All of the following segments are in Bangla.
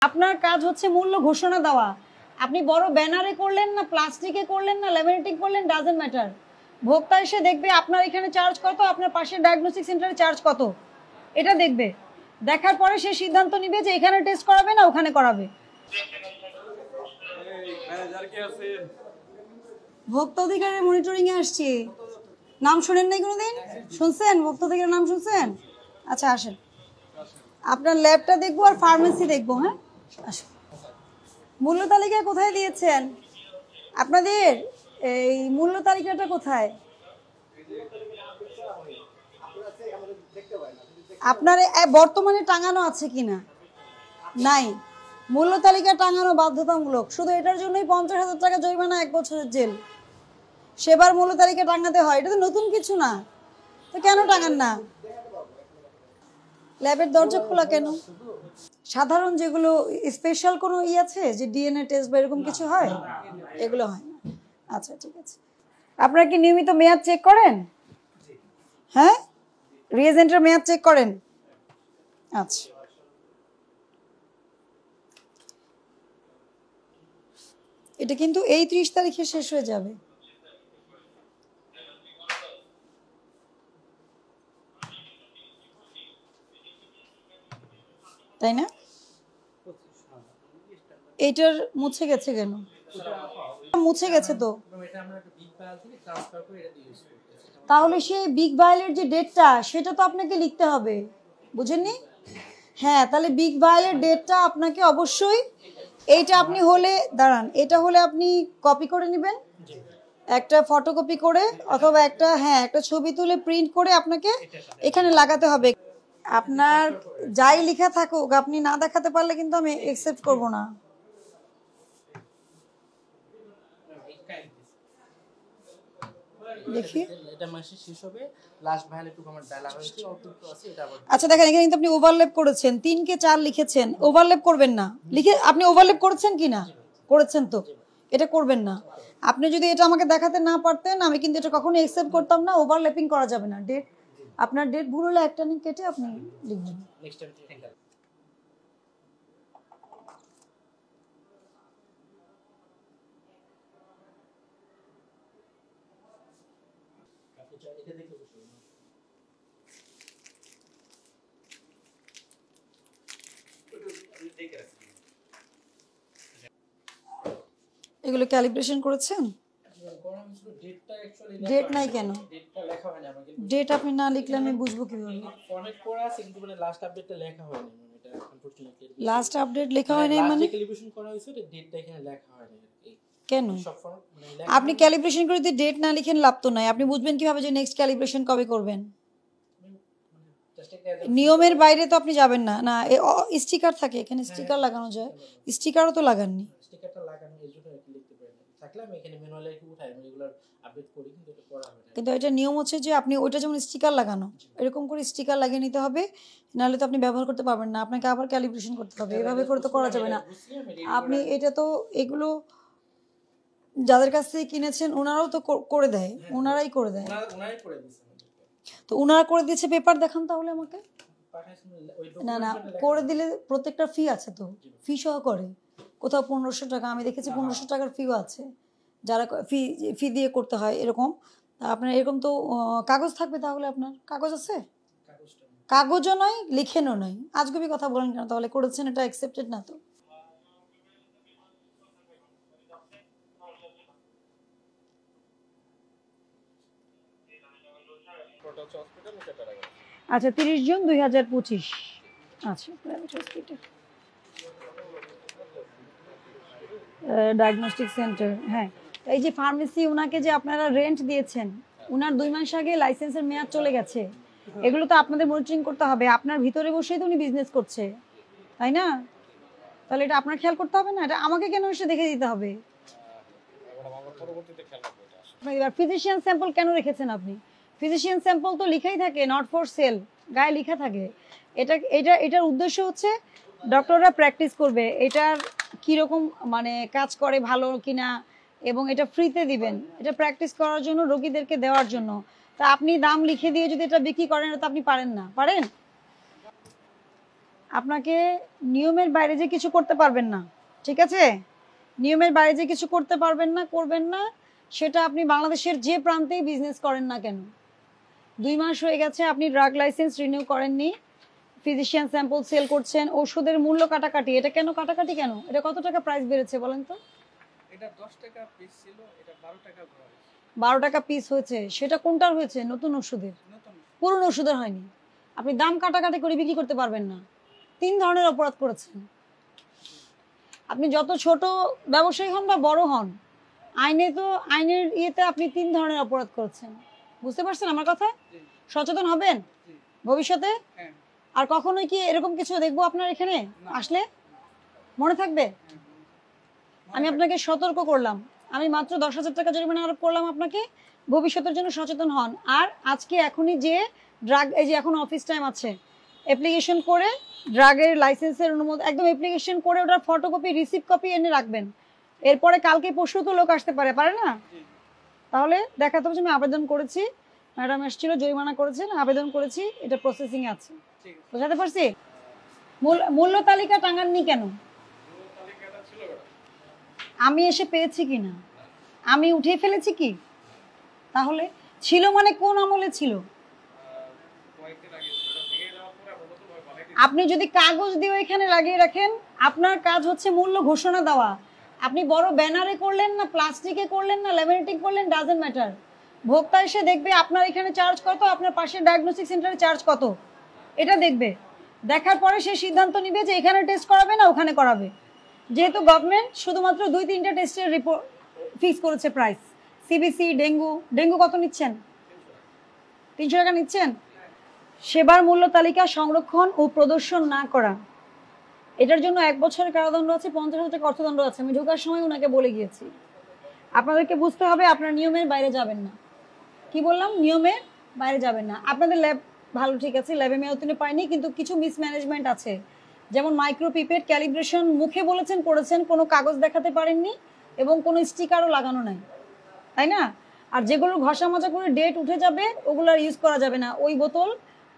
আপনার কাজ হচ্ছে মূল্য ঘোষণা দেওয়া। আপনি বড় ব্যানারে করলেন না প্লাস্টিকে করলেন না ল্যামিনেটিং করলেন, ডাজন্ট ম্যাটার। ভোক্তা এসে দেখবে আপনার এখানে চার্জ কত, আপনার পাশে ডায়াগনস্টিক সেন্টারে চার্জ কত, এটা দেখবে। দেখার পরে সে সিদ্ধান্ত নিবে যে এখানে টেস্ট করাবে না ওখানে করাবে। ভোক্তা অধিকারের মনিটরিং এ আসছি। নাম শুনেন নাই কোনোদিন? শুনছেন? ভোক্তা অধিকারের নাম শুনছেন? আচ্ছা আসেন, আপনার ল্যাবটা দেখবো আর ফার্মেসি দেখবো। হ্যাঁ আসেন। মূল্য তালিকা কোথায় দিয়েছেন আপনাদের? এই মূল্য তালিকাটা কোথায় আপনার? বর্তমানে টাঙানো আছে কিনা? নাই। মূল্য তালিকা টাঙানো বাধ্যতামূলক, শুধু এটার জন্যই 50,000 টাকা জরিমানা, 1 বছরের জেল। সেবার মূল্য তালিকা টাঙাতে হয়, এটা তো নতুন কিছু না, তো কেন টাঙান না? ল্যাবের দরজা খোলা কেন? সাধারণ যেগুলো স্পেশাল কোনো আছে যে ডিএনএ টেস্ট বা এরকম কিছু হয়, এগুলো হয় না। আচ্ছা ঠিক আছে। আপনারা কি নিয়মিত মেয়াদ চেক করেন? হ্যাঁ, রিএজেন্টের মেয়াদ চেক করেন? আচ্ছা, এটা কিন্তু এই 30 তারিখে শেষ হয়ে যাবে। তাই না? এইটার মুছে গেছে কেন? মুছে গেছে তো। তাহলে সেই বিগ ভাইলের যে ডেটটা সেটা তো আপনাকে লিখতে হবে, বুঝেননি? হ্যাঁ, তাহলে বিগ ভাইলের ডেটটা আপনাকে অবশ্যই, এইটা আপনি হলে দাঁড়ান, এটা হলে আপনি কপি করে নেবেন, একটা ফটোকপি করে অথবা একটা একটা ছবি তুলে প্রিন্ট করে আপনাকে এখানে লাগাতে হবে। আপনার যাই লেখা থাকুক আপনি না দেখাতে পারলে কিন্তু আমি অ্যাকসেপ্ট করব না। দেখি এটা মাসে শেষ হবে, লাস্ট ভাইলে টু আমার ডালা হয়েছে অল্প আছে এটা আবার। আচ্ছা দেখেন, এখানে কিন্তু আপনি ওভারল্যাপ করেছেন, 3 কে 4 লিখেছেন, ওভারল্যাপ করবেন না। লিখে আপনি ওভারল্যাপ করেছেন কিনা? করেছেন তো, এটা করবেন না। আপনি যদি এটা আমাকে দেখাতে না পারতেন আমি কিন্তু এটা কখনোই অ্যাকসেপ্ট করতাম না। ওভারল্যাপিং করা যাবে না। ডেট, আপনার ডেট ভুল হলে একটা নিয়ে কেটে আপনি লিখবেন। নেক্সট টাইম ঠিক আছে। এগুলো ক্যালিব্রেশন করেছেন? ডেট নাই কেন? ডেটটা লেখা হয়নি আমাকে। ডেট আপনি না লিখলে আমি বুঝবো কিভাবে? ফরম্যাট করা আছে কিন্তু মানে লাস্ট আপডেটটা লেখা হয়নি, এটা আনফরচুনেটলি। লাস্ট আপডেট লেখা হয়নি মানে ক্যালিব্রেশন করা হয়েছে, ডেটটা এখানে লেখা হয়নি। কেন? আপনি ক্যালিব্রেশন করে যদি ডেট না লিখেন লাভ তো নাই। আপনি বুঝবেন কিভাবে যে নেক্সট ক্যালিব্রেশন কবে করবেন? নিয়মের বাইরে তো আপনি যাবেন না। না, স্টিকার থাকে এখানে, স্টিকার লাগানো যায়, স্টিকারও তো লাগাননি। স্টিকারটা লাগানো এর জন্য লিখতে পারি না। থাকলে আমি এখানে ম্যানুয়ালি উঠাই, আমি রেগুলার আপডেট করি, কিন্তু এটা করা হয় না। কিন্তু এটা নিয়ম হচ্ছে যে আপনি ওইটা যেমন স্টিকার লাগানো, এরকম করে স্টিকার লাগিয়ে নিতে হবে, নাহলে তো আপনি ব্যবহার করতে পারবেন না। আপনাকে আবার ক্যালিব্রেশন করতে হবে, এভাবে করে তো করা যাবে না। আপনি এটা তো এগুলো যাদের কাছ থেকে কিনেছেন ওনারাও তো করে দেয়, ওনারাই করে দেয়। তো ওনারা করে দিয়েছে, পেপার দেখান তাহলে আমাকে। না না, করে দিলে প্রত্যেকটা ফি আছে তো, ফি সহ করে। কোথাও 1500 টাকা, আমি দেখেছি 1500 টাকার ফিও আছে, যারা ফি দিয়ে করতে হয় এরকম। আপনার এরকম তো কাগজ থাকবে, তাহলে আপনার কাগজ আছে? কাগজও নয়, লিখেনও নয়, আজগুবি কথা বলেন কেন? তাহলে করেছেন, এটা অ্যাকসেপ্টেড না তো। আচ্ছা 30 জুন 2025। আচ্ছা, প্রাইভেট হসপিটাল, ডায়াগনস্টিক সেন্টার। হ্যাঁ, এই যে ফার্মেসি ওনাকে যে আপনারা রেন্ট দিয়েছেন, ওনার 2 মাস আগে লাইসেন্সের মেয়াদ চলে গেছে। এগুলো তো আপনাদের মনিটরিং করতে হবে। আপনার ভিতরে বসেই তো উনি বিজনেস করছে, তাই না? তাহলে এটা আপনার খেয়াল করতে হবে না? এটা আমাকে কেন এসে দেখে দিতে হবে? এবার ফিজিশিয়ান স্যাম্পল কেন রেখেছেন আপনি? ফিজিশিয়ান স্যাম্পল তো লেখাই থাকে নট ফর সেল, গায়ে লেখা থাকে। এটার উদ্দেশ্য হচ্ছে ডক্টররা প্র্যাকটিস করবে এটার কীরকম মানে কাজ করে, ভালো কিনা, এবং এটা ফ্রিতে দিবেন, এটা প্র্যাকটিস করার জন্য, রোগীদেরকে দেওয়ার জন্য। তা আপনি দাম লিখে দিয়ে যদি এটা বিক্রি করেন, এটা আপনি পারেন না। পারেন? আপনাকে নিয়মের বাইরে যে কিছু করতে পারবেন না, ঠিক আছে? নিয়মের বাইরে যে কিছু করতে পারবেন না, করবেন না, সেটা আপনি বাংলাদেশের যে প্রান্তেই বিজনেস করেন না কেন। 2 মাস হয়ে গেছে আপনি ড্রাগ লাইসেন্স রিনিউ করেননি, ফিজিশিয়ান স্যাম্পল সেল করছেন, ওষুধের মূল্য কাটাকাটি। এটা কেন কাটাকাটি কেন? এটা কত টাকা প্রাইস বেড়েছে বলেন তো? এটা 10 টাকা পিস ছিল, এটা 12 টাকা করা হয়েছে। 12 টাকা পিস হয়েছে। সেটা কোনটার হয়েছে? নতুন ওষুধের। নতুন পুরনো ওষুধের হয়নি। আপনি দাম কাটাকাটি করে বিক্রি করতে পারবেন না। 3 ধরনের অপরাধ করেছেন আপনি, যত ছোট ব্যবসায়ী হন বা বড় হন, আইনের ইয়েতে আপনি 3 ধরনের অপরাধ করেছেন। বুঝতে পারছেন আমার কথা? জি সচেতন হবেন জি ভবিষ্যতে। হ্যাঁ আর কখনোই কি এরকম কিছু দেখবো আপনার এখানে আসলে? মনে থাকবে? আমি আপনাকে সতর্ক করলাম, আমি মাত্র 10,000 টাকা জরিমানা আরোপ করলাম আপনাকে। ভবিষ্যতের জন্য সচেতন হন। আর আজকে এখনই যে ড্রাগ, এই যে এখন অফিস টাইম আছে, অ্যাপ্লিকেশন করে ড্রাগের লাইসেন্সের অনুমোদন, একদম অ্যাপ্লিকেশন করে ওটার ফটোকপি রিসিপ্ট কপি এনে রাখবেন। এরপরে কালকে পরশু তো লোক আসতে পারে, পারে না? তাহলে দেখাতে হবে যে আমি আবেদন করেছি, ম্যাডাম এসেছিল, জরিমানা করেছেন, আবেদন করেছি, এটা প্রসেসিং এ আছে। ঠিক আছে। বোঝাতে পারছি? মূল্য তালিকা টাঙাননি কেন? তালিকাটা ছিল ওটা। আমি এসে পেয়েছি কিনা, আমি উঠিয়ে ফেলেছি কি? তাহলে ছিল মানে কোন আমলে ছিল? কয়েকদিন আগে ছিল, ওটা ভেঙে যাওয়ার পরে আমরা নতুন ভাবে বানাই আপনি যদি কাগজ দিয়ে এখানে লাগিয়ে রাখেন, আপনার কাজ হচ্ছে মূল্য ঘোষণা দেওয়া। আপনি বড় ব্যানারে করলেন না প্লাস্টিকে করলেন না ল্যামিনেটিং করলেন, ডাজেন্ট ম্যাটার। ভোক্তা এসে দেখবে আপনার এখানে চার্জ কত, আপনার পাশের ডায়াগনস্টিক সেন্টারে চার্জ কত, এটা দেখবে। দেখার পরে সে সিদ্ধান্ত নিবে যে এখানে টেস্ট করাবে না ওখানে করাবে। যেহেতু গভর্নমেন্ট শুধুমাত্র 2-3টা টেস্টের রিপোর্ট ফিক্স করেছে প্রাইস, সিবিসি, ডেঙ্গু কত নিচ্ছেন? 300 টাকা নিচ্ছেন। সেবার মূল্য তালিকা সংরক্ষণ ও প্রদর্শন না করা, এটার জন্য 1 বছরের কারাদণ্ড আছে, 50,000 টাকা অর্থদণ্ড আছে। আমি ঢোকার সময় ওনাকে বলে গিয়েছি। আপনাদেরকে বুঝতে হবে আপনার নিয়মের বাইরে যাবেন না। কি বললাম? নিয়মের বাইরে যাবেন না। আপনাদের ল্যাব ভালো, ঠিক আছে, ল্যাবে মেয়াদোত্তীর্ণ পাইনি, কিন্তু কিছু মিসম্যানেজমেন্ট আছে। যেমন মাইক্রো পিপেট ক্যালিব্রেশন মুখে বলেছেন করেছেন, কোনো কাগজ দেখাতে পারেননি এবং কোনো স্টিকারও লাগানো নাই, তাই না? আর যেগুলো ঘষা মাজা করে ডেট উঠে যাবে ওগুলো আর ইউজ করা যাবে না। ওই বোতল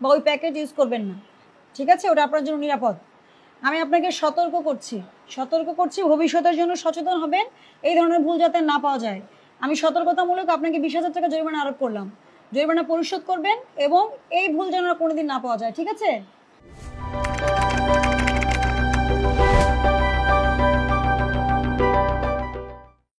বা ওই প্যাকেট ইউজ করবেন না, ঠিক আছে? ওটা আপনার জন্য নিরাপদ। আমি আপনাকে সতর্ক করছি ভবিষ্যতের জন্য সচেতন হবেন, এই ধরনের ভুল যাতে না পাওয়া যায়। আমি সতর্কতামূলক আপনাকে 20,000 টাকা জরিমানা আরোপ করলাম। জরিমানা পরিশোধ করবেন এবং এই ভুল যেন আর কোনোদিন না পাওয়া যায়, ঠিক আছে?